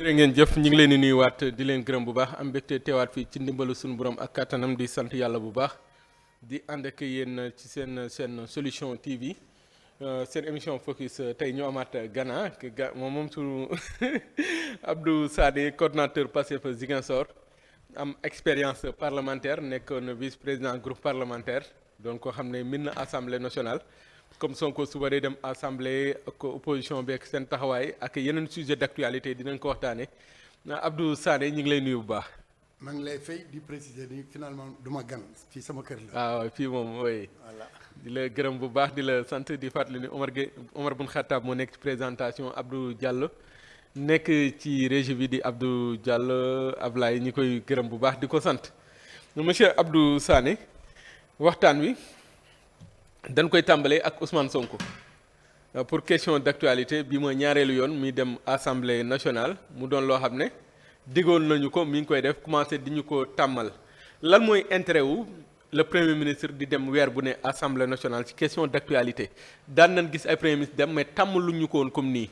jërë ngeen jëf ñu ngi leen di nuyuwaat di leen gërëm bu baax am mbégte teewaat fii ci ndimbalu suñu borom ak kattanam di sant yàlla bu baax di ànd ak yéen ci seen solution TV seen émission focus tey ñu amaat Gana moom suñu Abdou Sané coordonnateur Pastef Ziguinchor am expérience parlementaire nekkoon vice-président groupe parlementaire doon ko xam ne min na assemblée nationale comme Sonko suba day dem assemblée ak opposition bi ak seen taxawaay ak yeneen sujet d'actualité dinañ ko waxtaane Abdou Sané ñu ngi lay nuyu bu baax. maa ngi lay fay di préciser ni finalement du ma gan fii sama kër la. waaw fii moom oui. voilà di la gërëm bu baax di la sant di fàttali ni Omar Bun Khattab moo nekk ci présentation Abdou Diallo nekk ci régie bi di Abdou Diallo Ablaye ñi koy gërëm bu baax di ko sant monsieur Abdou Sané waxtaan wi. dañ koy tàmbalee ak Ousmane Sonko pour question d'actualité bi mooy ñaareelu yoon muy dem assemblée nationale mu doon loo xam ne diggoon nañu ko mi ngi koy def commencé di ñu ko tàmmal lan mooy intérêt wu le premier ministre di dem weer bu ne assemblée nationale ci question d'actualité daan nañ gis ay premier ministre dem mais tàmm lu ñu ko woon comme nii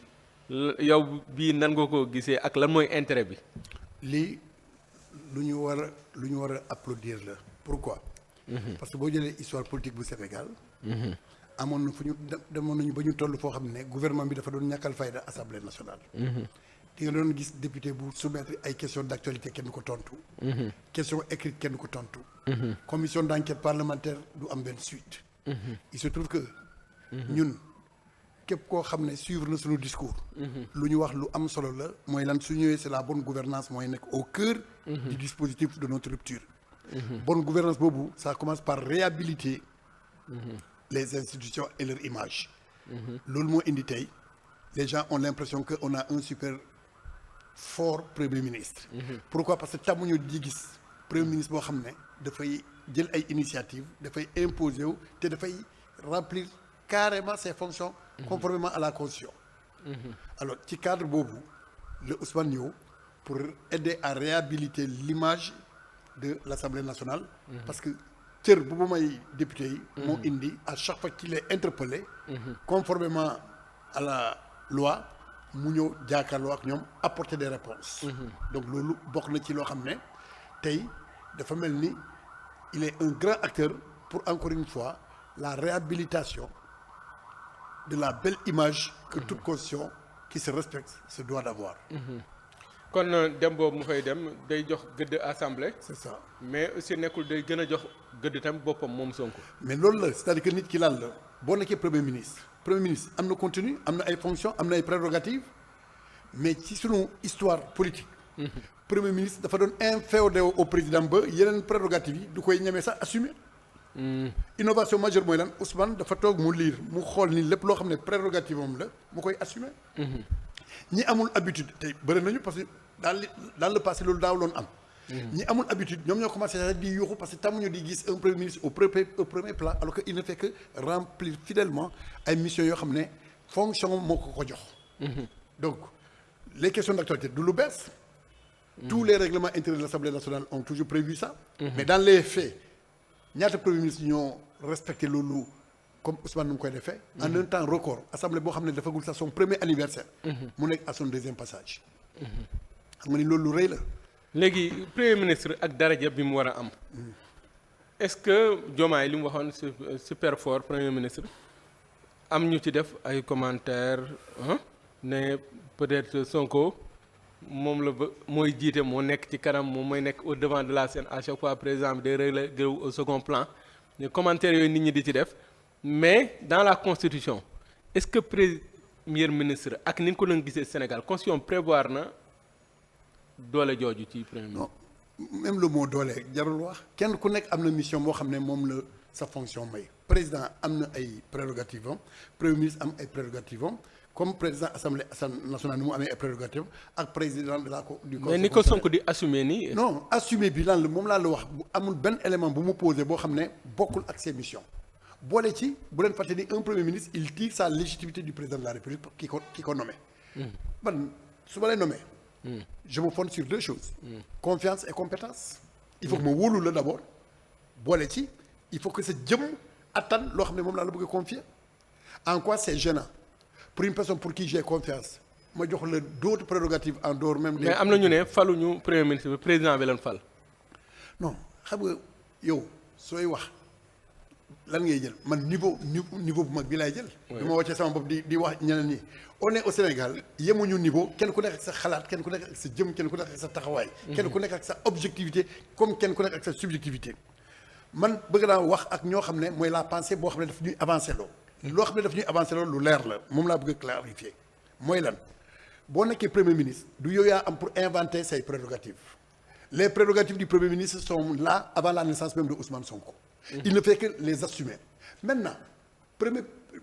yow bii nan nga ko gisee ak lan mooy intérêt bi. lii lu ñu war a applaudir la pourquoi. parce que boo jëlee histoire politique bu Sénégal. amoon na fu ñu demoon nañu ba ñu toll foo xam ne gouvernement bi dafa doon ñàkkal fayda assemblée nationale. di nga doon gis député bu soumettre ay questions d'actualité kenn du ko tontu. question écrite kenn du ko tontu. commission d'enquête parlementaire du am benn suite. il se trouve que. ñun képp koo xam ne suivre na suñu discours. lu ñu wax lu am solo la mooy lan su ñëwee c'est la bonne gouvernance mooy nekk au cœur. du dispositif de notre rupture. bonne gouvernance boobu ça commence par réhabiliter les institutions et leur image loolu moo indi tey les gens ont l'impression que on a un super fort premier ministre pourquoi parce que tàmmuñu di gis premier ministre boo xam ne dafay jël ay initiatives dafay imposer wu te dafay remplir carrément ses fonctions conformément à la constitution alors ci cadre boobu le Ousmane ñëw pour aider à réhabiliter l'image de l'Assemblée nationale parce que cër bu ba may député yi moo indi à chaque fois qu'il est interpellé conformément à la loi mu ñëw jàkkaarloo ak ñoom apporter des réponses donc loolu bokk na ci loo xam ne tey dafa mel ni il est un grand acteur pour encore une fois la réhabilitation de la belle image que toute constitution qui se respecte se doit d'avoir kon dem boobu mu fay dem day jox gëdd assemblée. c'est ça mais aussi nekkul day gën a jox gëdd tam boppam moom Sonko. mais loolu la c'est-à-dire que nit ki lan la boo nekkee premier ministre am na contenu am na ay fonctions am na ay prérogatives mais ci sunu histoire politique. premier ministre dafa doon inféodé au président ba yeneen prérogatives yi du koy ñemee sax assumer. innovation majeure mooy lan Ousmane dafa toog mu lire mu xool ni lépp loo xam ne prérogative am la mu koy assumer. ñi amul habitude tey bëri nañu parce que dans le passé loolu daaw loon am. ñi amul habitude ñoom ñoo commencé sax di yuuxu parce que tàmmuñu di gis un premier ministre au premier plan alors que il ne fait que remplir fidèlement ay missions yoo xam ne fonction moo ko jox. donc les questions d'actualité du lu bees. tous les règlements intérieurs de l'Assemblée nationale ont toujours prévu ça. mais dans les faits ñaata premier ministre ñoo respecté loolu comme Ousmane nu mu koy defee. en un temps record assemblée boo xam ne dafagul sax son premier anniversaire. mu nekk à son deuxième passage. xam nga ni loolu lu rëy la. léegi premier ministre ak daraja bi mu war a am. est-ce que Diomaye li mu waxoon super fort premier ministre am ñu ci def ay commentaires ne peut-être Sonko moom la ba mooy jiite moo nekk ci kanam moom mooy nekk au devant de la scène à chaque fois président bi day relégué au second plan ne commentaires yooyu nit ñi di ci def. mais dans la constitution est-ce que premier ministre ak ni ñu ko doon gisee Sénégal constitution prévoir na doole jooju ci premier ministre. non même le mot doole jarul wax kenn ku nekk am na mission boo xam ne moom la sa fonction may président am na ay prérogatives am premier ministre am ay prérogatives am comme président assemblée nationale ni mu amee ay prérogatives ak président de la du conseil. mais ni ko Sonko di assumer nii. non assumer bi lan la moom laa la wax bu amul benn élément bu mu posé boo xam ne bokkul ak ses missions. boole ci bu leen fàtte ni un premier ministre il tire sa légitimité du président de la République ki ko nommé. man su ma lay nommé. je me fonde sur deux choses. confiance et compétence. il faut que ma wóolu la d'abord boole ci il faut que sa jëm attan loo xam ne moom laa la bëgg a confier en quoi c'est gênant pour une personne pour qui j'ai confiance ma jox la d'autres prérogatives en dehors même. mais am na ñu ne faluñu premier ministre bi président bi leen fal. non xam nga yow sooy wax lan ngay jël man niveau bu mag bi laay jël. du ma wàccee sama bopp di wax ñeneen ñi. on est au Sénégal yemuñu niveau kenn ku nekk ak sa xalaat kenn ku nekk ak sa jëm kenn ku nekk ak sa taxawaay. kenn ku nekk ak sa objectivité comme kenn ku nekk ak sa subjectivité. man bëgg naa wax ak ñoo xam ne mooy la pensée boo xam ne daf ñuy avancer loo xam ne daf ñuy avancer lu leer la moom laa bëgg a clarifier mooy lan boo nekkee premier ministre du yow yaa am pour inventer say prérogatives les prérogatives du premier ministre sont là avant la naissance même de Ousmane Sonko. Il ne fait que les assumer maintenant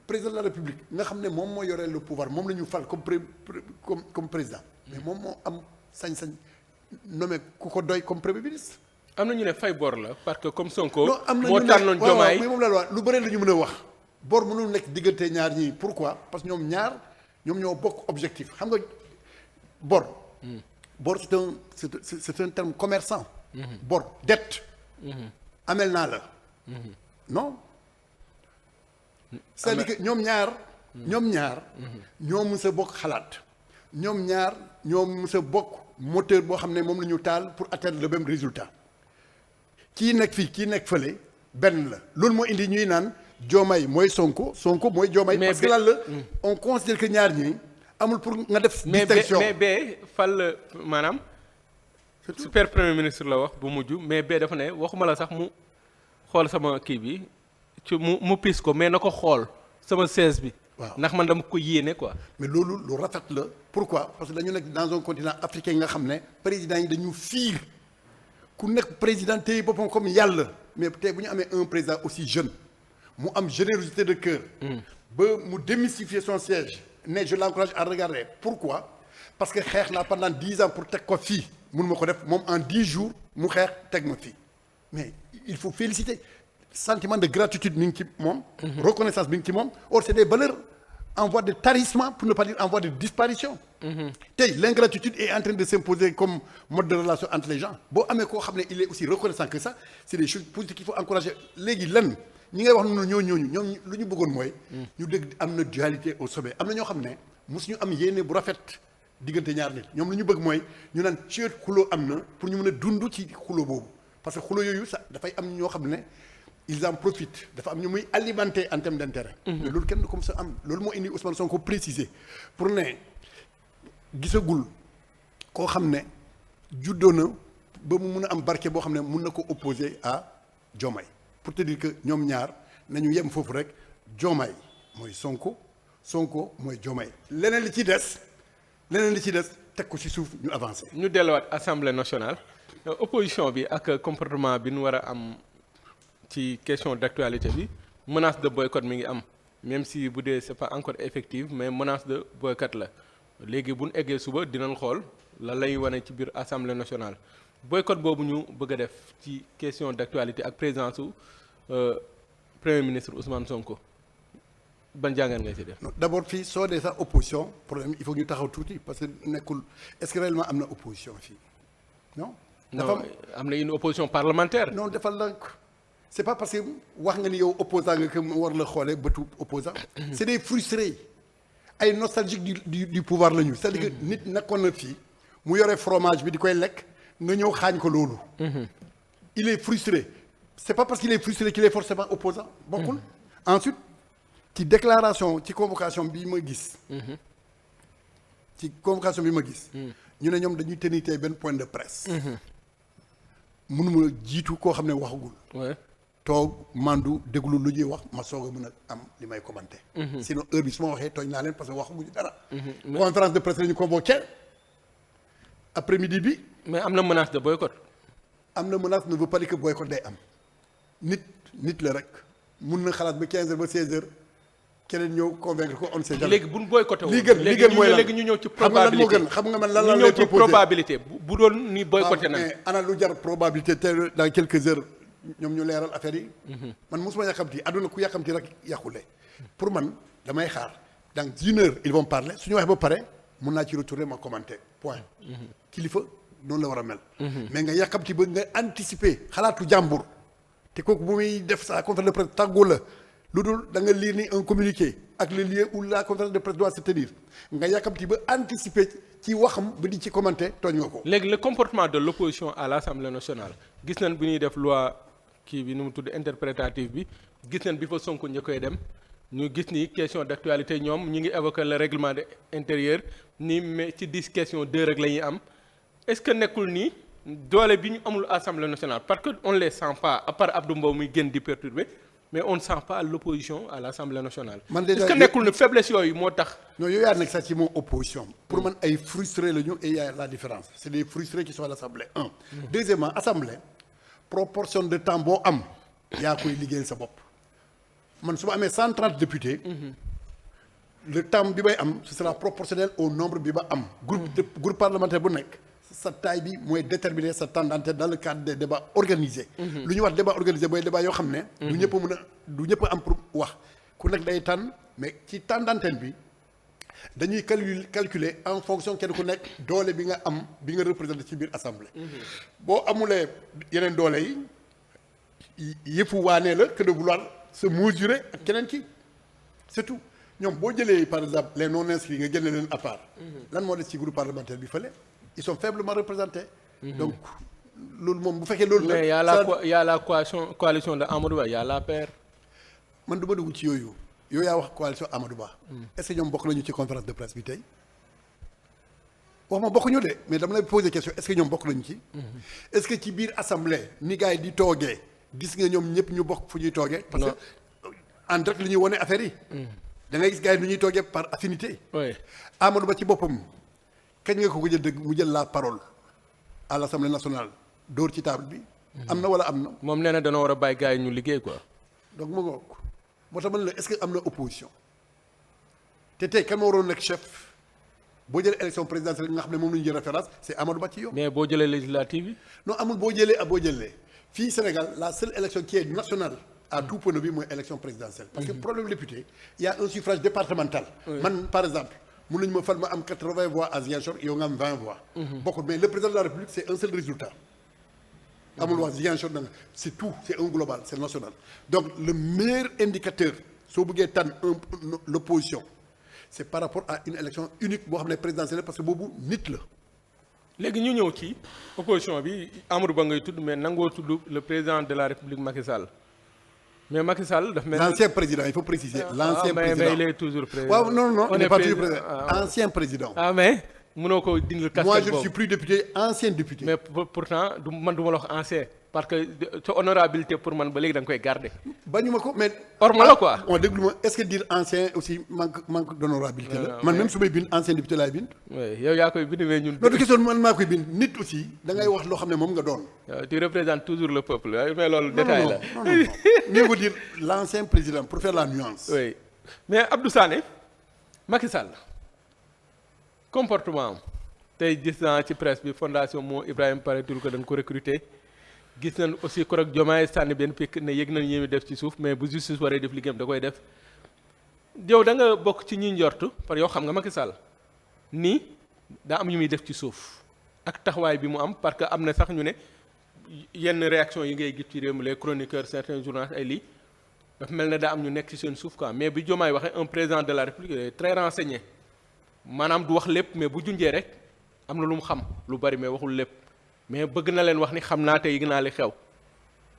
président de la République nga xam ne moom moo yore le pouvoir moom la ñu fal comme président mais moom moo am sañ-sañ nommé ku ko doy comme premier ministre. am na ñu ne fay bor la parce que comme Sonko. non am na moo tànnoon Diomaye mais moom la wax lu bëri la ñu mën a wax. bor mënul nekk diggante ñaar ñii pourquoi parce que ñoom ñoo bokk objectif xam nga bor. bor c'est un terme commerçant. bor dette. amel naa la. non. c'est-à-dire que ñoom ñaar. ñoo mës a bokk xalaat. ñoom ñaar ñoo mës a bokk moteur boo xam ne moom la ñu taal pour atteindre le même résultat. kii nekk fii kii nekk fële benn la loolu moo indi ñuy naan Diomaye mooy Sonko mooy Diomaye. parce que lan la on considère que ñaar ñi amul pour nga def. distinction mais bee fal maanaam. super premier ministre la wax bu mujj mais bee dafa ne waxuma la sax mu xool sama kii bi ci mu pis ko mais na ko xool sama siège bi. waaw ndax man dama ko yéene quoi. mais loolu lu rafet la pourquoi parce que dañu nekk dans un continent africain nga xam ne président yi dañu fiir ku nekk président tey boppam comme yàlla mais tey bu ñu amee un président aussi jeune mu am générosité de cœur. ba mu démystifier son siège ne je l'encourage à regarder pourquoi parce que xeex naa pendant 10 ans pour teg ko fii mun ma ko def moom en 10 jours mu xeex teg ma fii mais il faut féliciter sentiment de gratitude mi ngi ci moom. reconnaissance mi ngi ci moom or c'est des valeurs en voie de tarissement pour ne pas dire en voie de disparition. tey l'ingratitude est en train de s'imposer comme mode de relation entre les gens boo amee koo xam ne il est aussi reconnaissant que ça c'est des choses positives qu'il faut encourager léegi lan ñi ngay wax noonu ñooñu ñoom lu ñu bëggoon mooy. ñu dégg am na dualité au sommet am na ñoo xam ne mosuñu am yéene bu rafet diggante ñaar nit ñoom lu ñu bëgg mooy ñu naan ceet xuloo am na pour ñu mën a dund ci xuloo boobu parce que xuloo yooyu sax dafay am ñoo xam ne. ils en profitent dafa am ñu muy alimenter en termes d'intérêt. mais loolu kenn comme ça am loolu moo indi Ousmane Sonko préciser pour ne gisagul koo xam ne juddoo na ba mu mun a am barke boo xam ne mun na ko opposer à Diomaye pour te dire que ñoom ñaar nañu yem foofu rek Diomaye mooy Sonko mooy Diomaye leneen li ci des teg ko ci suuf ñu avancer. ñu delluwaat assemblée nationale opposition bi ak comportement bi nu war a am. ci question d'actualité bi menace de boycott mi ngi am même si bu dee c'est pas encore effective mais menace de boycott la léegi bu ñu eggee suba dinañ xool la lay wane ci biir assemblée nationale boycott boobu ñu bëgg a def ci question d'actualité ak présence su premier ministre Ousmane Sonko ban jàngat ngay ci def. d'abord fii soo dee sax opposition problème il faut ñu taxaw tuuti parce que nekkul est-ce que réellement am na opposition fii non. dafa am na une opposition parlementaire. non dafa la. c'est pas parce que wax nga ni yow opposant nga que war la xoolee bëtu opposant c'est des frustrés ay nostalgiques du pouvoir la ñu c'est-à-dire que nit nekkoon na fii mu yore fromage bi di koy lekk nga ñëw xaañ ko loolu il est frustré c'est pas parce qu'il est frustré qu'il est forcément opposant bokkul ensuite ci déclaration ci convocation bi ma gis ñu ne ñoom dañuy tenir tey benn point de presse mënuma jiitu koo xam ne waxagul toog mandu déglu lu ñuy wax ma soog a mën a am li may commenter. sinon heure bi su ma waxee tooñ naa leen parce que waxaguñu dara. conférence de presse la ñu convoqué après-midi bi. mais am na menace de boycott. am na menace ne veut pas dire que boycott day am nit la rek mun na xalaat ba 15h ba 16h keneen ñëw convaincre ko on ne sait jamais. léegi bu ñu boycotté woon li gën mooy lan léegi ñu ñëw ci probabilité xam nga man lan la ñu ñëw ci probabilité bu doon ni boycotté na. mais ana lu jar probabilité te dans quelques heures. ñoom ñu leeral affaire yi. man mosuma yàkkamti àdduna ku yàkkamti rek yàqule. pour man damay xaar dans 1 heure ils vont parler su ñu waxee ba pare mun naa ci retourner ma commenter point. kilifa noonu la war a mel. mais nga yàkkamti ba nga anticiper xalaatu jàmbur te kooku bu muy def sa conférence de presse tàggu la lu dul da nga lire ni un communiqué ak le lieu où la conférence de presse doit se tenir nga yàkkamti ba anticiper ci waxam ba di ci commenter tooñ nga ko. léegi le comportement de l'opposition à l'Assemblée nationale gis nañ bi ñuy def loi kii bi nu mu tudd interprétative bi gis nañ bi fa Sonko ñu koy dem ñu gis ni question d'actualité ñoom ñu ngi évoquer le règlement de intérieur ni mais ci 10 questions 2 rek la ñuy am est-ce que nekkul nii doole bi ñu amul Assemblée nationale parce que on les sent pas à part Abdou Mbow muy gën di perturber mais on ne sent pas l'opposition à l'Assemblée nationale. man déjà est-ce que nekkul ne faiblesse yooyu moo tax. non yow yaa nekk sax ci moom opposition. pour man ay frustrés la ñu et y a la différence c'est des frustrés qui sont à l'Assemblée un. Deuxièmement Assemblée proportion de temps boo am yaa koy liggéeyal sa bopp man su ma amee 130 députés. le temps bi may am ce sera proportionnel au nombre bi ba am. groupe parlementaire bu nekk. sa taille bi mooy déterminer sa temps d'antenne dans le cadre des débats organisés. lu ñuy wax débat organisé mooy débat yoo xam ne. du ñëpp mën a du ñëpp am pour wax ku nekk day tànn mais ci temps d'antenne bi dañuy calculer en fonction kenn ku nekk doole bi nga am bi nga représenté ci biir assemblée. boo amulee yeneen doole yi yëfu waanee la que de vouloir se mesurer ak keneen ki c'est tout ñoom boo jëlee par exemple les non inscrits nga génne leen à part. lan moo des ci groupe parlementaire bi fële. ils sont faiblement représentés. donc loolu moom bu fekkee loolu la. mais y a la coalition de Amadou Ba y a l'APR. man du ma dugg ci yooyu yow yaa wax coalition Amadou Ba. est-ce que ñoom bokk nañu ci conférence de presse bi tey wax ma bokkuñu de mais dama lay poser question est-ce que ñoom bokk nañu ci. est-ce que ci biir assemblée ni gars yi di toogee gis nga ñoom ñëpp ñu bokk fu ñuy toogee. parce que en direct li ñuy wane affaire yi. da ngay gis gars yi nu ñuy toogee par affinité. oui Amadou Ba ci boppam. kañ nga ko jël dëgg mu jël la parole à l'Assemblée nationale dóor ci table bi. am na wala am na. moom nee na dana war a bàyyi gars yi ñu liggéey quoi. donc moo tax man la est-ce que am na opposition te tey kan ma waroon nekk chef boo jëlee élection présidentielle nga xam ne moom la ñu jël référence c'est Amadou Ba ci yow. mais boo jëlee législative yi. non amul boo jëlee fii Sénégal la seule élection qui est nationale à tout point de vue mooy élection présidentielle. parce que problème député il y a un suffrage départemental. man par exemple. mun nañu ma fal ma am 80 voix à Ziguinchor yow nga am 20 voix. bokkul mais le président de la République c'est un seul résultat. amul wax Ziguinchor da nga c'est tout c'est un global c'est national. donc le meilleur indicateur soo bëggee tànn l'opposition c'est par rapport à une élection unique boo xam ne présidentielle parce que boobu nit la. léegi ñu ñëw ci opposition bi Amadou Ba ngay tudd mais nangoo tudd le président de la République Macky Sall. mais Macky Sall daf mel l'ancien président il faut préciser. l'ancien président mais il est toujours président. waaw non il n'est pas toujours président ancien président. mais mënoo ko dindil casquette boobu moi je suis plus député ancien député. mais pourtant man du ma la wax ancien parce que sa honorabilité pour man ba léegi da nga koy garder. bañu ma ko mais. orma la quoi. on déglu ma est-ce que dire ancien aussi manque d'honorabilité la. man même su may bind ancien député laay bind. oui yow yaa koy bind mais ñun. non du question man maa koy bind nit aussi da ngay wax loo xam ne moom nga doon. tu représentes toujours le peuple mais loolu détail la. non mieux vaut dire l'ancien président pour faire la nuance. oui mais Abdou Sané Macky Sall comportement am tey gis naa ci presse bi fondation moo Ibrahima paraît-il que dañ ko recruter. gis nañ aussi korog Diomaye sànni benn picc ne yëg nañ ñi def ci suuf mais bu justice waree def liggéeyam da koy def yow da nga bokk ci ñi njort par yow xam nga Macky Sall nii daa am ñu muy def ci suuf ak taxawaay bi mu am parce que am na sax ñu ne yenn réaction yi ngay gis ci réew mi les chroniqueurs certains journalistes ay lii dafa mel ne daa am ñu nekk ci seen suuf quoi mais bi Diomaye waxee un président de la République est très renseigné maanaam du wax lépp mais bu junjee rek am na lu mu xam lu bari mais waxul lépp. mais bëgg na leen wax ni xam naa te yëg naa li xew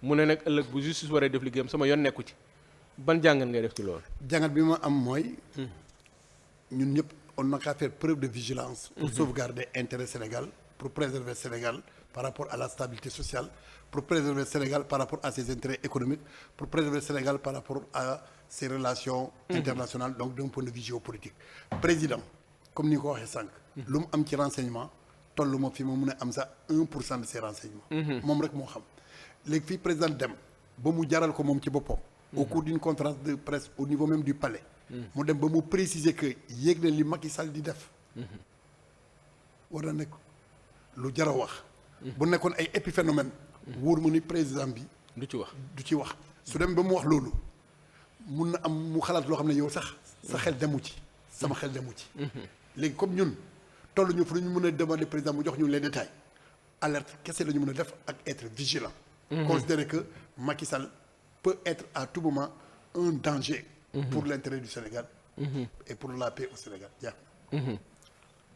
mu ne nag ëllëg bu justice waree def liggéeyam sama yoon nekku ci ban jàngat ngay def ci loolu. jàngat bi ma am mooy. ñun ñëpp on n'a qu'à faire preuve de vigilance. pour sauvegarder intérêt Sénégal pour préserver Sénégal par rapport à la stabilité sociale pour préserver Sénégal par rapport à ses intérêts économiques pour préserver Sénégal par rapport à ses relations internationales donc d'un point de vue géopolitique. président comme ni nga ko waxee sànq. lu mu am ci renseignement. tollu ma fi ma mun a am sax 1% de ces renseignements. moom rek moo xam léegi fii président dem ba mu jaral ko moom ci boppam. au cours d'une conférence de presse au niveau même du palais. mu dem ba mu préciser que yéeg na li Macky Sall di def. war na nekk lu jar a wax. bu nekkoon ay épiphénomène. wóor ma ni président bi. du ci wax su dem ba mu wax loolu mun na am mu xalaat loo xam ne yow sax sa xel demu ci. sama xel demu ci. léegi comme ñun. tollu ñu fu ñu mën a demander président mu jox ñu les détails alerte kese la ñu mën a def ak être vigilant. considérer que Macky Sall peut être à tout moment un danger. Pour l'intérêt du Sénégal. Et pour la paix au Sénégal jeex na.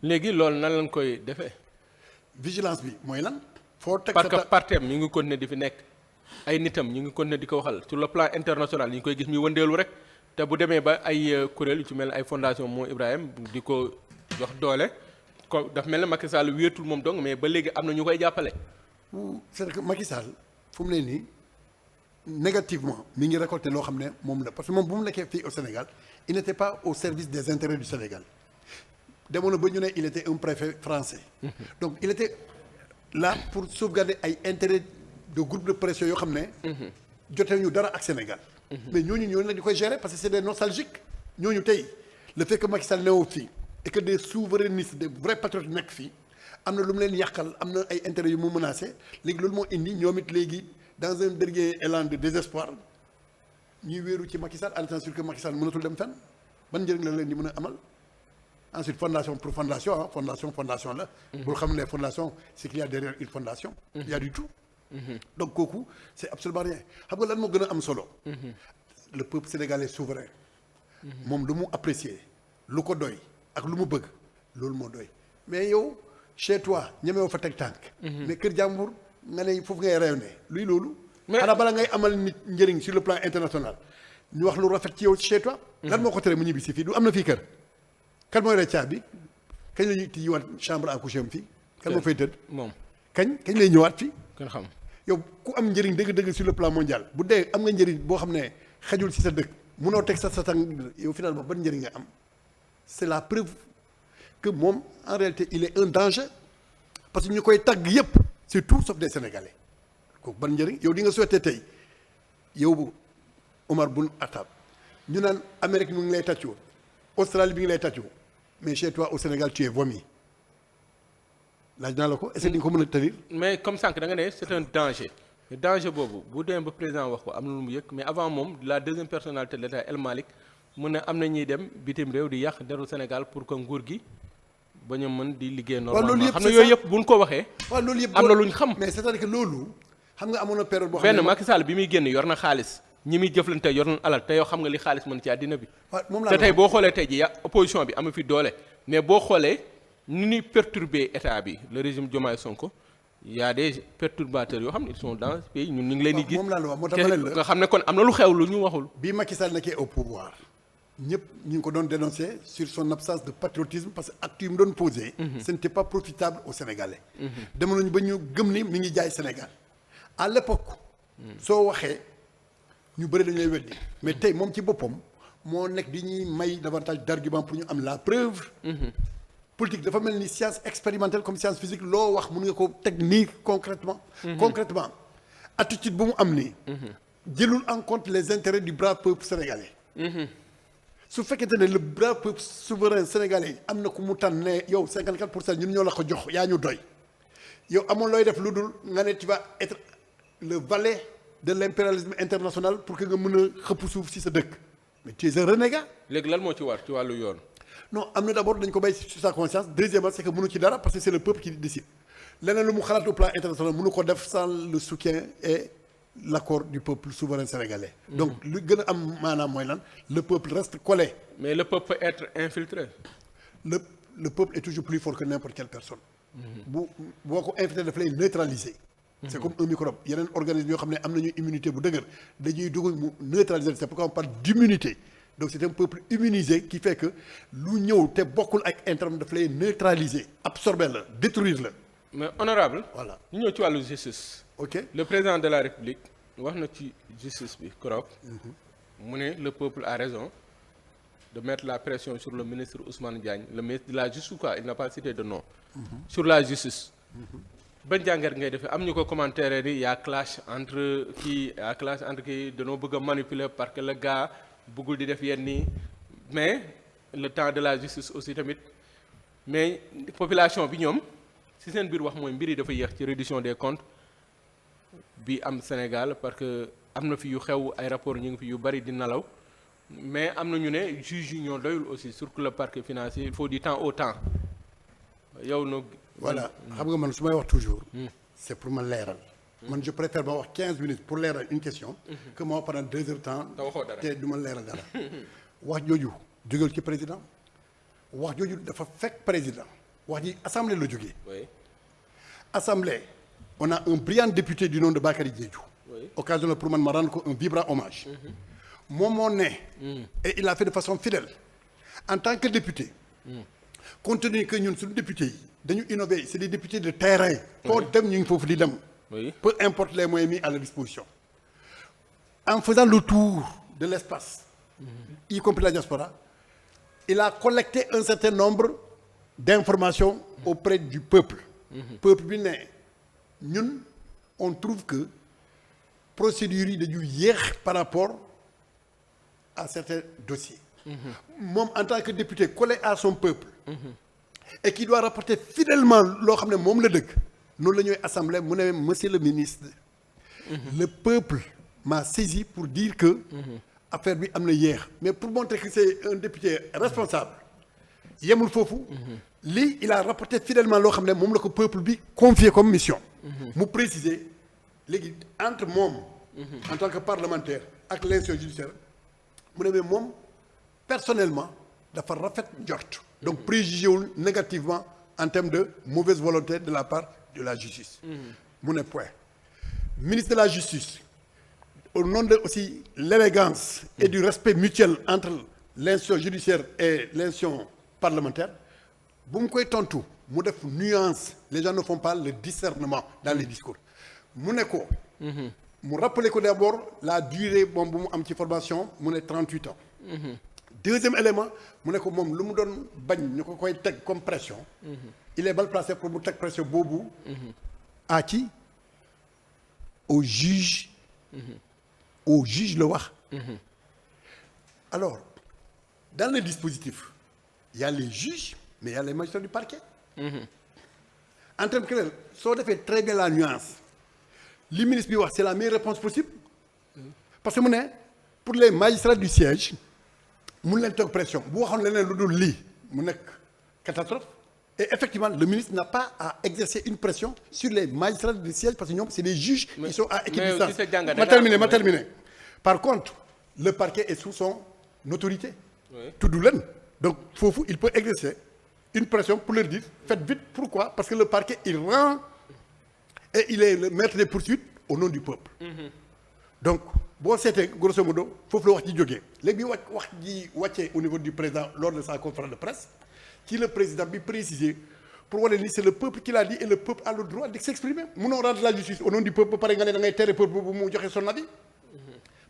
léegi loolu nan lañ koy defee. vigilance bi mooy lan. foo teg parce que partem ñu ngi continuer di fi nekk ay nitam ñu ngi continuer di ko waxal sur le plan international ñu ngi koy gis muy wëndeelu rek te bu demee ba ay kuréel yu ci mel ne ay fondation moo Ibrahima di ko jox doole ko daf mel ne Macky Sall wéetul moom dong mais ba léegi am na ñu koy jàppale. c'est que Macky Sall fu mu ne nii négativement mi ngi récolté loo xam ne moom la parce que moom bu mu nekkee fii au Sénégal il n'était pas au service des intérêts du Sénégal demoon na ba ñu ne il était un préfet français. donc il était là pour sauvegarder ay intérêts de groupe de pression yoo xam ne. jotee ñu dara ak Sénégal. mais ñooñu la ñu koy gérer parce que c'est des nostalgiques ñooñu tey le fait que Macky Sall newoo fii et que des souverainistes des vrais patriotes nekk fii am na lu mu leen yàqal am na ay intérêts yu mu menacé léegi loolu moo indi ñoom it léegi dans un dernier élan de désespoir ñuy wéeru ci Macky Sall en étant sûr que Macky Sall mënatul dem fenn ban njëriñ la leen di mën a amal ensuite fondation pour fondation ah fondation la. bul xam ne fondation c'est qu'il y a derrière une fondation. il y a du tout. donc kooku c'est absolument rien xam nga lan moo gën a am solo. le peuple sénégalais souverain. moom lu mu apprécier lu ko doy ak lu mu bëgg loolu moo doy mais yow chez toi ñemewoo fa teg tànk. mais kër jàmbur nga ne foofu ngay rayonner luy loolu. mais xanaa bala ngay amal nit njëriñ sur le plan international ñu wax lu rafet ci yow chez toi. lan moo ko tere mu ñibbi si fii du am na fii kër. kan mooy rek caabi kañ la ñuy tijjiwaat chambre à coucher am fii. kan moo fay tëdd. moom kañ lay ñëwaat fii. kan xam yow ku am njëriñ dëgg-dëgg sur le plan mondial bu dee am nga njëriñ boo xam ne xajul ci sa dëkk munoo teg sa tàng yow finalement ban njëriñ nga am c'est la preuve que moom en réalité il est un danger parce que ñu koy tagg yépp c'est tout sauf des Sénégalais kooku ban njëriñ yow di nga souhaité tey yow Omar Boun Khattab ñu naan Amérique ñu ngi lay tàccu Australie bi ngi lay tàccu mais chez toi au Sénégal tu es vomi laaj naa la ko est-ce que di nga ko mën a tenir. mais comme sànq da nga ne c'est un danger danger boobu bu demee ba président wax ko am na lu mu yëg mais avant moom la deuxième personnalité de l'État El Malick mu ne am na ñuy dem bitim réew di yàq deru Sénégal pour que nguur gi ba ñu mën di liggéey normalement xam na yooyu yëpp bu ñu ko waxee. waaw loolu yëpp am na lu ñu xam. mais c'est-à-dire que loolu xam nga amoon na période boo xam ne benn Macky Sall bi muy génn yor na xaalis ñi muy jëflante yor na alal te yow xam nga li xaalis mën ci àddina bi. te tey boo xoolee tey ji opposition bi amu fi doole mais boo xoolee ni ñuy perturber état bi le régime Diomaye Sonko y a des perturbateurs yoo xam ne ils sont dans ce pays ñun ñu ngi leen di gis. moom laa la wax moo tax ma ne la nga xam ne kon am na lu xew lu ñu waxul. bi Macky Sall nekkee au pouvoir ñëpp ñu ngi ko doon dénoncer sur son absence de patriotisme parce que acte yu mu doon posé. ce n'était pas profitable aux Sénégalais. demoon nañu ba ñu gëm ni mi ngi jaay Sénégal à l'époque. soo waxee ñu bëri dañu lay weddi mais tey moom ci boppam moo nekk di ñuy may davantage d'arguments pour ñu am la preuve. politique dafa mel ni science expérimentale comme science physique loo wax mun nga ko teg nii concrètement. concrètement attitude bu mu am nii. jëlul en compte les intérêts du brave peuple sénégalais. su fekkente ne le brave peuple souverain sénégalais am na ku mu tànn ne yow 54% ñun ñoo la ko jox yaa ñu doy yow amoon looy def lu dul nga ne tu vas être le valet de l'impérialisme international pour que nga mën a xëpp suuf si sa dëkk mais tu es un renégat. léegi lan moo ci war ci wàllu yoon. non am na d'abord dañ ko bàyyi sur sa conscience deuxièmement c'est que mënu ci dara parce que c'est le peuple qui décide leneen lu mu xalaat au plan international mënu ko def sans le soutien et l'accord du peuple souverain sénégalais. donc lu gën a am maanaam mooy lan le peuple reste collé. mais le peuple peut être infiltré. le peuple est toujours plus fort que n'importe quelle personne. boo ko infiltré daf lay neutraliser. c'est comme un microbe yeneen organisme yoo xam ne am nañu immunité bu dëgër dañuy dugg mu neutraliser c'est pourquoi on parle d'immunité. donc c'est un peuple immunisé qui fait que lu ñëw te bokkul ak interne daf lay neutraliser absorber la détruire la. mais honorable voilà ñu ñëw ci wàllu justice. ok le président de la république wax na ci justice bi keroog. mu ne le peuple a raison de mettre la pression sur le ministre Ousmane Diagne le ministre de la justice quoi il n'a pas cité de nom. sur la justice. ban jàngat ngay defee am ñu ko commentaire ni y a clash entre kii dañoo bëgg a manipuler parce que le gars. bëggul di def yenn nii mais le temps de la justice aussi tamit mais population bi ñoom ci seen biir wax mooy mbir yi dafa yéex ci reddition des comptes bi am Sénégal parce que am na fi yu xew ay rapport ñu ngi fi yu bari di nalaw mais am na ñu ne juge yi ñoo doyul aussi surtout le parquet financier il faut du temps au temps yow nag. voilà xam nga man su may wax toujours. c'est pour ma leeral. man je préfère ma wax 15 minutes pour leeral une question. que ma wax pendant 2 heures de temps. te du ma leeral dara. wax jooju jógeel ci président wax jooju dafa fekk président wax ji assemblée la jógee. oui. assemblée on a un brillant député du nom de Bakary Diédhiou. oui. occasion la pour man ma rendre ko un vibrant hommage. moom moo ne. et il a fait de façon fidèle en tant que député. compte tenu que ñun suñu député yi dañu innover c'est des députés de terrain. foo dem ñu ngi foofu di dem. oui. peu importe les moyens mis à la disposition. En faisant le tour de l'espace, y compris la diaspora, il a collecté un certain nombre d'informations auprès du peuple. Peuple bi ne ñun on trouve que procédures yi dañu yéex par rapport à certains dossiers. moom en tant que député collé à son peuple. et qui doit rapporter fidèlement loo xam ne moom la dëgg. noonu la ñuy assemblée mu ne monsieur le ministre. le peuple m'a saisi pour dire que. affaire bi am na yéex. mais pour montrer que c'est un député responsable. yemul foofu. lii il a rapporté fidèlement loo xam ne moom la ko peuple bi confié comme mission. mu préciser léegi entre moom. en tant que parlementaire ak l'institution judiciaire mu ne mais moom personnellement dafa rafet njort. donc préjugé wul négativement en termes de mauvaise volonté de la part de la justice. mu ne point ministre de la justice au nom de aussi l'élégance et du respect mutuel entre l'institution judiciaire et l'institution parlementaire bu mu koy tontu mu def nuance les gens ne font pas le discernement dans les discours mu ne ko. mu rappeler ko d'abord la durée moom bu mu am ci formation mu ne 38 ans. deuxième élément mu ne ko moom lu mu doon bañ ñu ko koy teg comme pression. il est mal placé pour mu teg pression boobu. à ci au juge. au juge la wax. alors dans le dispositif il y a les juges mais il y a les magistrats du parquet. en termes clairs soo defee très bien la nuance li ministre bi wax c'est la meilleure réponse possible. parce que mu ne pour les magistrats du siège. mun leen toog pression bu waxoon leneen lu dul lii mu nekk catastrophe et effectivement le ministre n'a pas à exercer une pression sur les magistrats du siège parce que ñoom c'est des juges qui sont à équidistance. ma terminer par contre le parquet est sous son autorité. tudd leen donc foofu il peut exercer une pression pour leur dire faites vite. Pourquoi? Parce que le parquet il rend et il est le maître des poursuites au nom du peuple. donc boo seetee grosso modo foofu la wax ji jógee léegi bi wax ji wàccee au niveau du président lors de sa conférence de presse ci le président bi précisé pour wane ni c'est le peuple qui l'a dit et le peuple a le droit de s'exprimer munoo rendre la justice au nom du peuple ba pare nga ne da ngay tere peuple bu mu joxe son avis.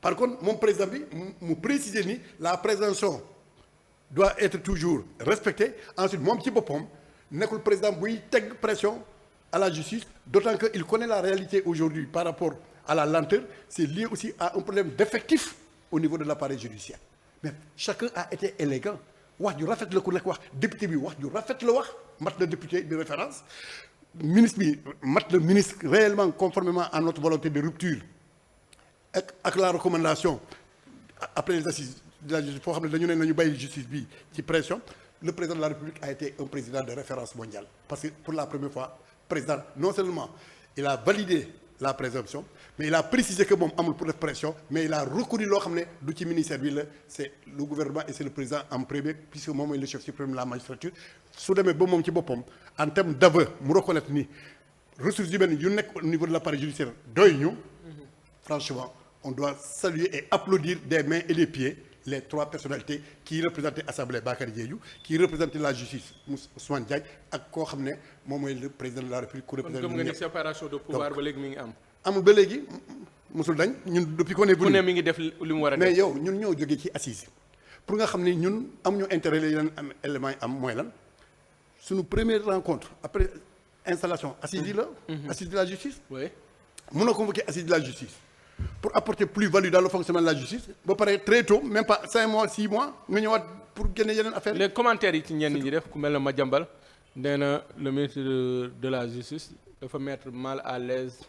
par contre moom président bi mu préciser ni la présomption doit être toujours respectée. ensuite moom ci boppam nekkul président buy teg pression à la justice d'autant que il connaît la réalité aujourd'hui par rapport à la lenteur, c'est lié aussi à un problème d'effectif au niveau de l'appareil judiciaire. Mais chacun a été élégant. wax ju rafet la ku nekk wax député bi wax ju rafet la wax mat na député de référence ministre bi mat na ministre réellement conformément à notre volonté de rupture ak la recommandation après les assises de la justice foo xam ne dañu ne nañu bàyyi justice bi ci pression. le président de la République a été un président de référence mondiale parce que pour la première fois président non seulement il a validé la présomption mais il a précisé que moom amul pour def pression mais il a reconnu loo xam ne du ci ministère bi la c'est le gouvernement et c'est le président en premier puisque moom mooy le chef suprême de la magistrature su demee ba moom ci boppam en termes d'aveu mu reconnaître ni ressources humaines yu nekk au niveau de l'appareil judiciaire doy ñu franchement on doit saluer et applaudir des mains et des pieds les trois personnalités qui représentaient Assemblée Bakary Diédhiou qui représentaient la justice Ousmane Diagne ak koo xam ne moom mooy le président de la République. ku représenté nga ni séparation de pouvoir ba léegi mi ngi am. amul ba léegi mosul dañ ñun depuis qu'on est venu. ku ne mi ngi def li mu war a def mais yow ñun ñoo jógee ci assise pour nga xam ne ñun amuñu intérêt la yeneen am éléments yi am mooy lan suñu première rencontre après installation assise yi la. assise de la justice. oui mun na convoquer assise de la justice. pour apporter plus-value dans le fonctionnement de la justice ba pare très tôt même pas 5 mois 6 mois nga ñëwaat pour génne yeneen affaire. les commentaires yi ci ñenn ñi def ku mel ne Madiambal nee na le ministre de la justice dafa mettre mal à l'aise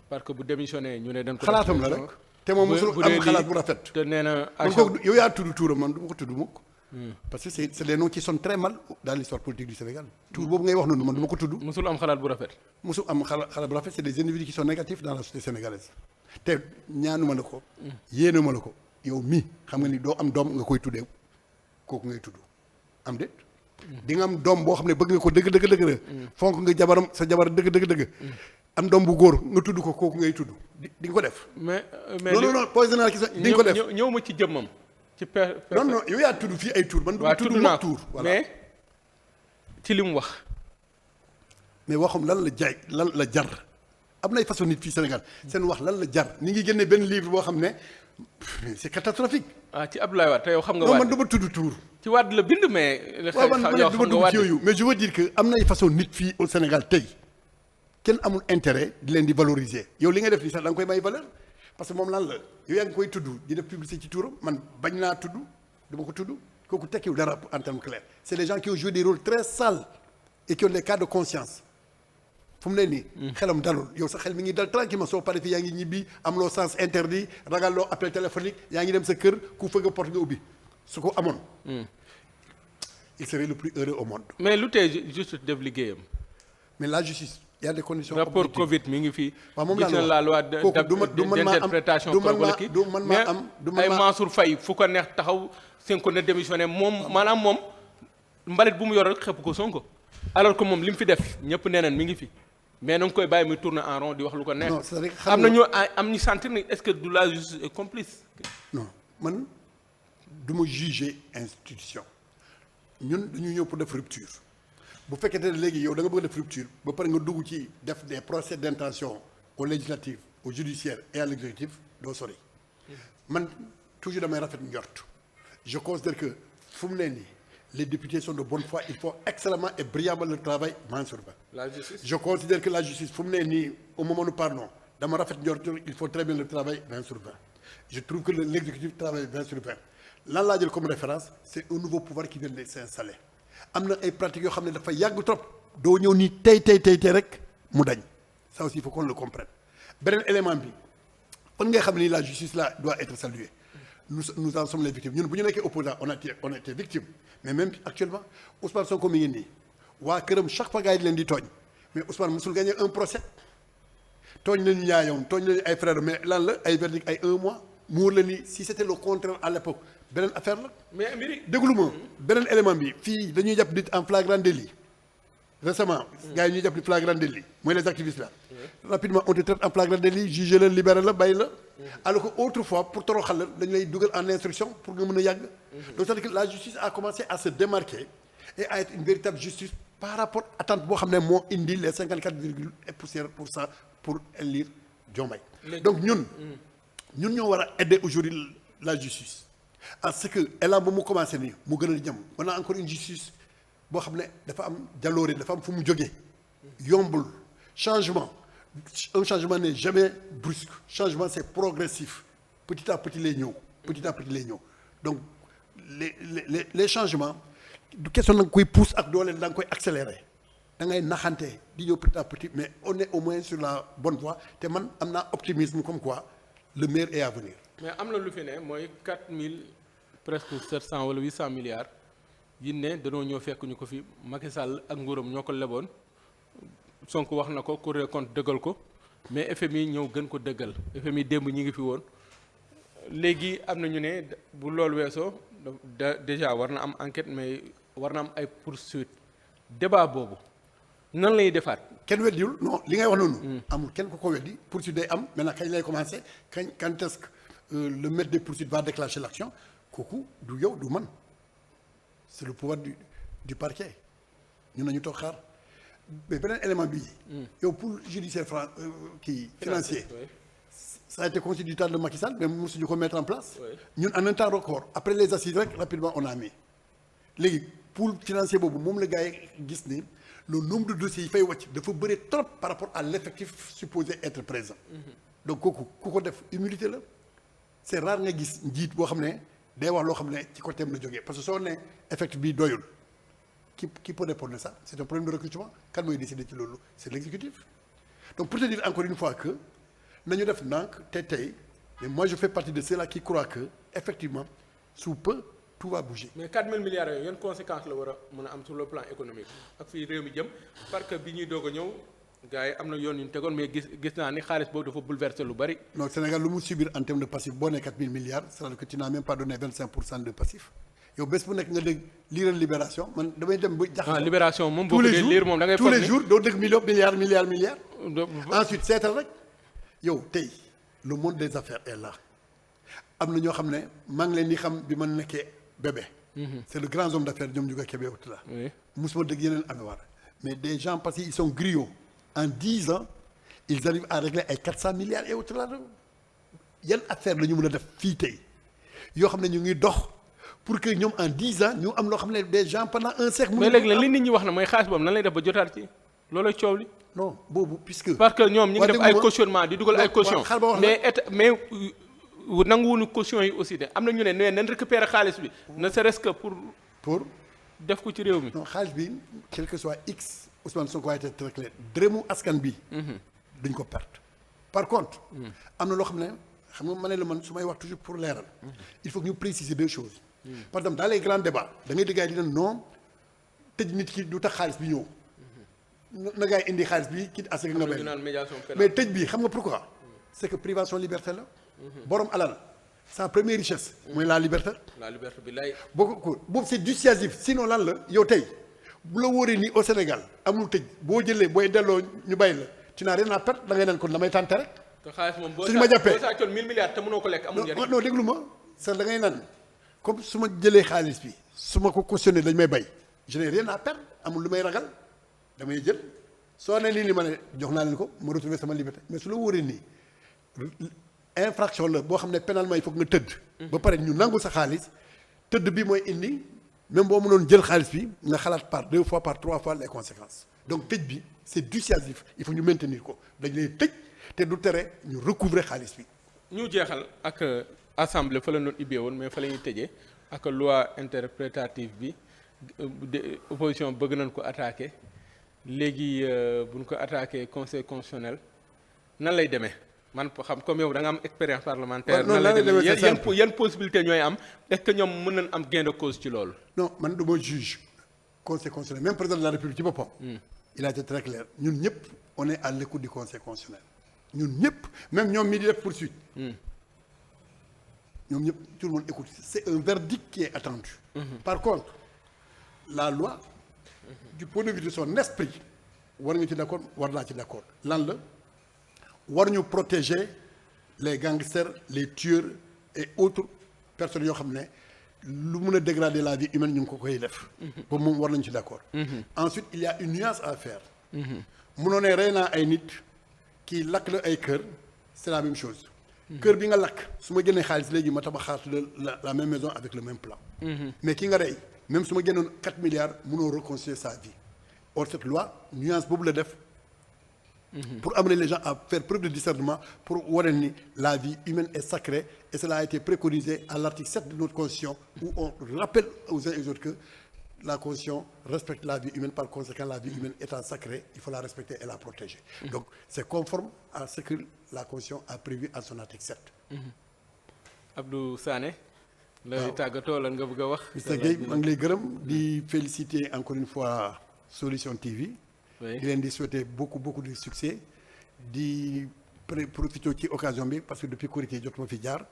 parce que bu démissionné ñu ne dañ ko. xalaatam la rek te moom mosul am xalaat bu rafet. te nee na man kooku yow yaa tudd tuuram man du ma ko tudd mukk parce que c'est des noms qui sonnent très mal dans l'histoire politique du Sénégal. tur boobu ngay wax noonu man du ma ko tudd. musul am xalaat bu rafet. musul am xalaat bu rafet c'est des individus qui sont négatifs dans la société sénégalaise te ñaanuma la ko. yéenuma la ko yow mii xam nga ni doo am doom nga koy tuddee kooku ngay tudd am déet. di nga am doom boo xam ne bëgg nga ko dëgg. fonk nga jabaram sa jabar dëgg. am doom bu góor nga tudd ko kooku ngay tudd di nga ko def. mais non poisonal ki sax di nga ko def ñëw ma ci jëmmam. ci non yow yaa tudd fii ay tur man. waaw tudd naa tur voilà mais ci li mu wax. mais waxum lan la jaay lan la jar am na ay façon nit fii Sénégal seen wax lan la jar ni ngi génne benn livre boo xam ne c'est catastrophique. ci Abdoulaye Wade te yow xam nga. non man du ma tudd tur. ci Wade la bind mais. waaw man du ma dugg ci yooyu mais je veux dire que am na ay façon nit fii au Sénégal tey kenn amul intérêt di leen di valoriser yow li nga def nii sax da nga koy may valeur parce que moom lan la yow yaa ngi koy tudd di def publicité ci turam man bañ naa tudd du ma ko tudd kooku tekkiwul dara en termes clairs c'est des gens qui ont joué des rôles très sales et qui ont des cas de conscience fu mu ne nii. xelam dalul yow sa xel mi ngi dal tranquillement soo paree fii yaa ngi ñibbi am loo sens interdit ragal loo appel téléphonique yaa ngi dem sa kër ku fëgg a porte nga ubbi su ko amoon. il serait le plus heureux au monde. mais lu tee juste def liggéeyam. mais la justice. il y a des conditions rapport Covid mi ngi fii. waaw moom gis na la loi d'interprétation protocolique mais ay Mansour Faye fu ko neex taxaw Sonko na démissionné moom maanaam moom mbalit bu mu yor rek xëpp ko Sonko alors que moom li mu fi def ñëpp nee nañ mi ngi fi mais na nga koy bàyyi muy tourner en rond di wax lu ko neex. non c'est-à-dire am na ñu am ñu sentir ni est-ce que du la justice est complice. non man du ma juger institution ñun dañu ñëw pour def rupture. bu fekkee ne léegi yow da nga bëgg def rupture ba pare nga dugg ci def des procès d'intention au législatif au judiciaire et à l'exécutif doo sori man toujours damay rafet njort je considère que fu mu ne nii les députés sont de bonne foi ils font excellemment et brillamment leur travail Mansour Ba. La justice. Je considère que la justice fu mu ne nii au moment où nous parlons dama rafet njort ils font très bien le travail Mansour Ba. Je trouve que l'exécutif travaille Mansour Ba lan laa jël comme référence c'est un nouveau pouvoir qui vient de s'installer. am na ay pratiques yoo xam ne dafa yàgg trop doo ñëw nii tey rek mu dañ ça aussi il faut qu'on le comprenne beneen élément bi fan ngay xam ne la justice là doit être saluée nous en sommes les victimes ñun bu ñu nekkee opposant on a été victime mais même actuellement Ousmane Sonko mi ngi nii waa këram chaque fois gars yi di leen di tooñ mais Ousmane mosul gagné un procès tooñ lañu yaayam tooñ lañu ay frères mais lan la ay verdict ay 1 mois muur la ni si c'était le contraire à l'époque beneen affaire la. mais mbiri déglu ma beneen élément bi fii dañuy jàpp nit en flagrant délit récemment. gars yi ñuy jàpp ni flagrant délit mooy les activistes là. rapidement on te traite en flagrant délit jugé la libéré la bàyyi la. alors que autrefois pour toroxal la dañu lay dugal en instruction pour nga mën a yàgg. donc c'est-à-dire que la justice a commencé à se démarquer et à être une véritable justice par rapport attente boo xam ne moo indi les 54,% pour élire Diomaye. donc ñun ñoo war a aider aujourd'hui la justice. à ce que élan ba mu commencé nii mu gën a jëm on a encore une justice boo xam ne dafa am jaloore dafa am fu mu jógee yombul changement un changement n'est jamais brusque changement c'est progressif petit à petit lay ñëw donc les changements du question da nga koy pousse ak dooleel da nga koy accélérer da ngay naxante di ñëw petit à petit mais on est au moins sur la bonne voie te man am naa optimisme comme quoi le meilleur est à venir. mais am na lu fi ne mooy 4000 presque 700 wala 800 milliards yi ne dañoo ñëw fekk ñu ko fi Macky Sall ak nguuram ñoo ko leboon Sonko wax na ko Cour des comptes dëggal ko mais FMI ñëw gën ko dëggal FMI démb ñi ngi fi woon léegi am na ñu ne bu loolu weesoo déjà war na am enquête mais war na am ay poursuite débat boobu nan lay defaat. kenn weddiwul non li ngay wax noonu. amul kenn ku ko weddi poursuite day am maintenant kañ lay commencer quand est-ce que le maître des poursuites va déclencher l'action kooku du yow du man c'est le pouvoir du parquet ñun nañu toog xaar mais beneen élément bii. yow pour judiciaire financier. ça a été conçu du temps de Macky Sall mais mosuñu ko mettre en place. ñun en un temps record après les assises rek rapidement on a mis léegi pour financier boobu moom la gars yi gis ni le nombre de dossiers yi fay wàcc dafa bëri trop par rapport à l'effectif supposé être présent. donc kooku ku ko def humilité la c'est rare nga gis njiit boo xam ne day wax loo xam ne ci côté am la jógee parce que soo ne effectif bi doyul qui peut répondre ça c'est un problème de recrutement kan mooy décider ci loolu c'est l'exécutif donc pour te dire encore une fois que nañu def ndànk tey mais moi je fais partie de ceux-là qui croient que effectivement sous peu tout va bouger. mais 4000 milliards yooyu yan conséquences la war a mën a am sur le plan économique ak fii réew mi jëm parce que bi ñuy doog a ñëw gars yi am na yoon yu ñu tegoon mais gis naa ni xaalis boobu dafa bouleverser lu bari. non Sénégal lu mu subir en termes de passif boo nee 4000 milliards c'est-à-dire que tu n'as même pas donné 25% de passif yow bés bu nekk nga dégg liiral Libération man damay dem ba. jaxasoo Libération moom boo ko dee lire moom da ngay. tous les jours doo dégg milliards. ensuite seetal rek yow tey le monde des affaires est là am na ñoo xam ne maa ngi leen di xam bi ma nekkee bébé. c'est le grand homme d'affaires ñoom ñu ko Kébé wut la. musuma dégg yeneen améwar mais des gens parce qu'ils sont griots en 10 ans ils arrivent à régler ay 400 milliards et autres là yan affaire la ñu mën a def fii tey yoo xam ne ñu ngi dox pour que ñoom en 10 ans ñu am loo xam ne des gens pendant un siècle. mais léegi li nit ñi wax na mooy xaalis boobu nan lay def ba jotaat ci looloo coow li. non boobu puisque. parce que ñoom ñu ngi def ay cautionnement di dugal ay caution mais nanguwuñu caution yi aussi de am na ñu ne nee nañ récupérer xaalis bi ne serait-ce que pour def ko ci réew mi. non xaalis bi quel que soit x Ousmane Sonko a été très clair dërëmu askan bi. dañ ko perte. par contre. am na loo xam ne xam nga ma ne la man su may wax toujours pour leeral. il faut que ñu préciser deux choses. par exemple dans les grands débats da ngay dégg di ne non tëj nit ki du tax xaalis bi ñëw. na ngay indi xaalis bi kii asaka nga bay mais tëj bi xam nga pourquoi. c'est que privation liberté la. borom alal sa première richesse. mooy la liberté. la liberté bi lay. boo ko boobu c'est dissuasif sinon lan la yow tey bu la wóoree ni au Sénégal amul tëj boo jëlee booy delloo ñu bàyyi la tu n'as rien à perdre da ngay naan kon damay tànte rek. te xaalis moom boo suñu ma jàppee boo sàccoon 1000 milliards te mënoo ko lekk amul njëriñ. non déglu ma sax da ngay naan comme su ma jëlee xaalis bi su ma ko cautionné dañ may bay je n'ai rien à perdre amul lu may ragal damay jël soo ne lii ma ne jox naa leen ko ma retrouver sama liberté mais su la wóoree nii. infraction la boo xam ne pénalement il faut nga tëdd. ba pare ñu nangu sa xaalis tëdd bi mooy indi même boo mënoon jël xaalis bi nga xalaat par 2 fois par 3 fois les conséquences donc tëj bi c'est dissuasif il faut ñu maintenir ko dañ lay tëj te du tere ñu recouvrer xaalis bi. ñu jeexal ak assemblée fa la doon ubbee woon mais fa la ñuy tëjee ak loi interprétative bi opposition bëgg nañ ko attaquer léegi bu ñu ko attaquer conseil constitutionnel nan lay demee. man xam comme yow da nga am expérience parlementaire. nan la demee yan possibilité ñooy am est-ce que ñoom mën nañ am gain de cause ci loolu. non man du ma juge conseil constitutionnel même président de la république ci boppam. il a été très clair ñun ñëpp on est à l'écoute du conseil constitutionnel ñun ñëpp même ñoom mii di def poursuite. ñoom ñëpp tout le monde écoute c'est un verdict qui est attendu. par contre la loi. du point de vue de son esprit war nga ci d'accord war naa ci d'accord lan la. war ñu protéger les gangsters les tueurs et autres personnes yoo xam ne lu mën a dégrader la vie humaine ñu ngi ko koy def. boobu moom war nañu ci d'accord. ensuite il y a une nuance à faire. mënoo ne rey naa ay nit kii lakk la ay kër c'est la même chose. kër bi nga lakk su ma génnee xaalis léegi ma tabaxaat la même maison avec le même plan. mais ki nga rey même su ma génnoon 4 milliards mënoo reconstruire sa vie. or cette loi nuance boobu la def. pour amener les gens à faire preuve de discernement pour wane ni la vie humaine est sacrée et cela a été préconisé à l'article 7 de notre constitution où on rappelle aux uns et aux autres que la constitution respecte la vie humaine par conséquent la vie humaine étant sacrée il faut la respecter et la protéger donc c'est conforme à ce que la constitution a prévu en son article 7. Abdou Sané. lay tàggatoo lan nga bëgg a wax. Mr Guèye maa ngi lay gërëm di féliciter encore une fois Solution TV. di leen di souhaiter beaucoup de succès di profiter ci occasion bi parce que depuis Korité jotuma fi jaar.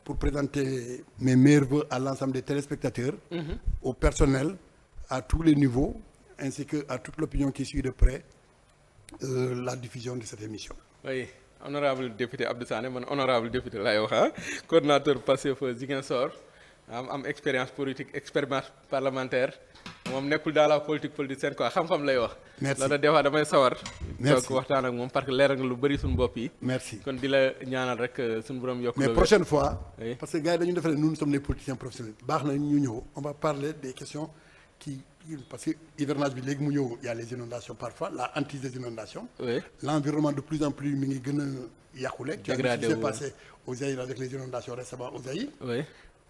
pour présenter mes meilleurs vœux à l'ensemble des téléspectateurs. au personnel à tous les niveaux ainsi que à toute l'opinion qui suit de près la diffusion de cette émission. oui honorable député Abdou Sané man honorable député laay wax coordonnateur Pastef Ziguinchor am expérience politique expérience parlementaire moom nekkul dans la politique politicienne quoi xam-xam lay wax. merci loolu des fois damay sawar. merci toog waxtaan ak moom parce que leeral nga lu bëri suñu bopp yi. merci kon di la ñaanal rek suñu borom yokk. mais prochaine fois. oui. parce que gars yi dañu defe ne nous sommes les politiciens professionnels. baax na ñu ñëw on va parler des questions qui parce que hivernage bi léegi mu ñëw y a les inondations parfois la hantise des inondations. oui l'environnement de plus en plus mi ngi gën a yàqule. dégradé qui s'est passé aux Zaïre avec les inondations récemment aux Zaïre. oui.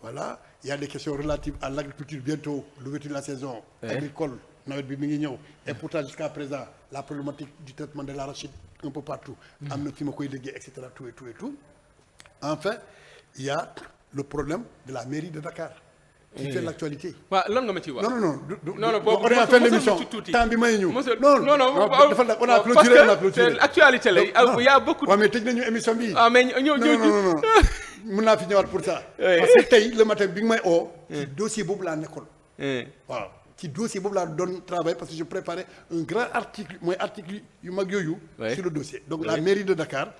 voilà il y a des questions relatives à l'agriculture bientôt l'ouverture de la saison agricole nawet bi mi ngi ñëw et pourtant jusqu'à présent la problématique du traitement de l'arachide un peu partout am na fi ma koy déggee et cetera tout enfin il y a le problème de la mairie de Dakar qui fait l'actualité. waaw lan nga ma ciy wax. non boo on est en fin d'émission temps bi may ñu. non on a clôturé actualité la y a beaucoup. waaw mais tëj nañu émission bi. mais ñoo non mën naa fi ñëwaat pour ça. parce que tey le matin bi nga may oo. ci dossier boobu laa nekkoon. waaw ci dossier boobu laa doon travail parce que je préparais un grand article mooy article yu mag yooyu. sur le dossier donc la mairie de Dakar.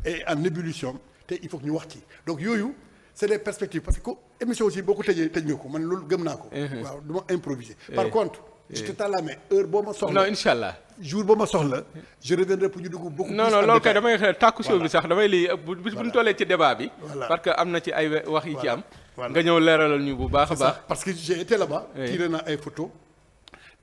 est en ébullition te il faut que ñu wax ci donc yooyu. c'est des perspectives parce que émission aussi boo ko tëjee tëj nga ko man loolu gëm naa ko. waaw du ma improviser. par contre je te tends la main heure boo ma soxla. non incha allah jour boo ma soxla. je reviendrai pour ñu dugg beaucoup. non loolu kay damay xel tàkku show bi sax damay lii bu ñu tollee ci débat bi. parce que am na ci ay wax yi ci am. nga ñëw leeralal ñu bu baax a baax. parce que j'ai été là-bas. tiré naa ay photos.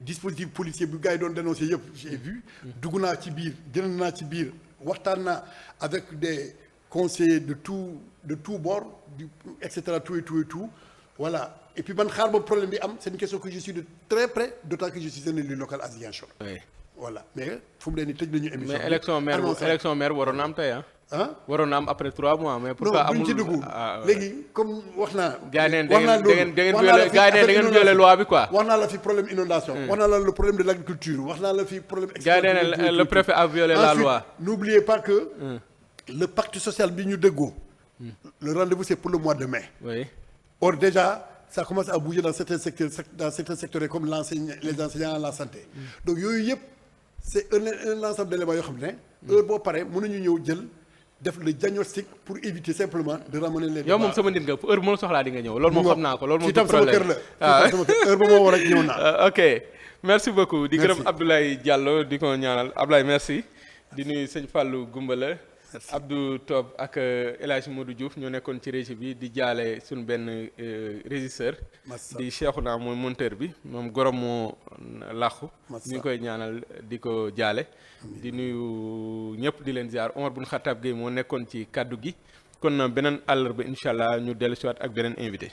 dispositif policier bu gars yi doon dénoncé yëpp j'ai vu. dugg naa ci biir génn naa ci biir waxtaan naa avec des conseillers de tout bord et cetera tout et tout voilà et puis man xaar ba problème bi am c'est une question que je suis de très près d'autant que je suis un élu local à Ziguinchor. voilà mais fu mu ne nii tëj nañu émission. mais élection maire waroon na am tey waroon na am après 3 mois mais. pourquoi amul non duñ ci dugg léegi comme wax naa. gars yi da ngeen violé loi bi quoi. wax naa la fi problème inondation. wax naa la le problème de l'agriculture wax naa la fi problème. gars yi le préfet a violé la loi. n'oubliez pas que. le pacte social bi ñu déggoo. le rendez-vous c'est pour le mois de mai. oui. or déjà ça commence à bouger dans certains secteurs comme les enseignants à la santé. donc yooyu yëpp c'est un ensemble d'éléments yoo xam ne. heure boo paree mënuñu ñëw jël def le diagnostic pour éviter simplement de ramener les. yow moom sama nit nga heure bu ma soxlaa di nga ñëw loolu moom xam naa ko loolu moom. problème sama kër la sama kër heure bu ma war a ñëw naa. ok merci beaucoup. di gërëm Abdoulaye Diallo di ko ñaanal Abdoulaye merci. di nuyu sëñ Fallou Goumbala. Abdou Top ak El Hadj Modou Diouf ñoo nekkoon ci régie bi di jaale suñu benn régisseur di Cheikhouna mooy monteur bi moom gorom moo làqu ñu ngi koy ñaanal di ko jaale di nuyu ñëpp di leen ziar Omar Bun Khattab Gueye moo nekkoon ci kaddu gi kon beneen àllarba incha allah ñu dellu siwaat ak beneen invité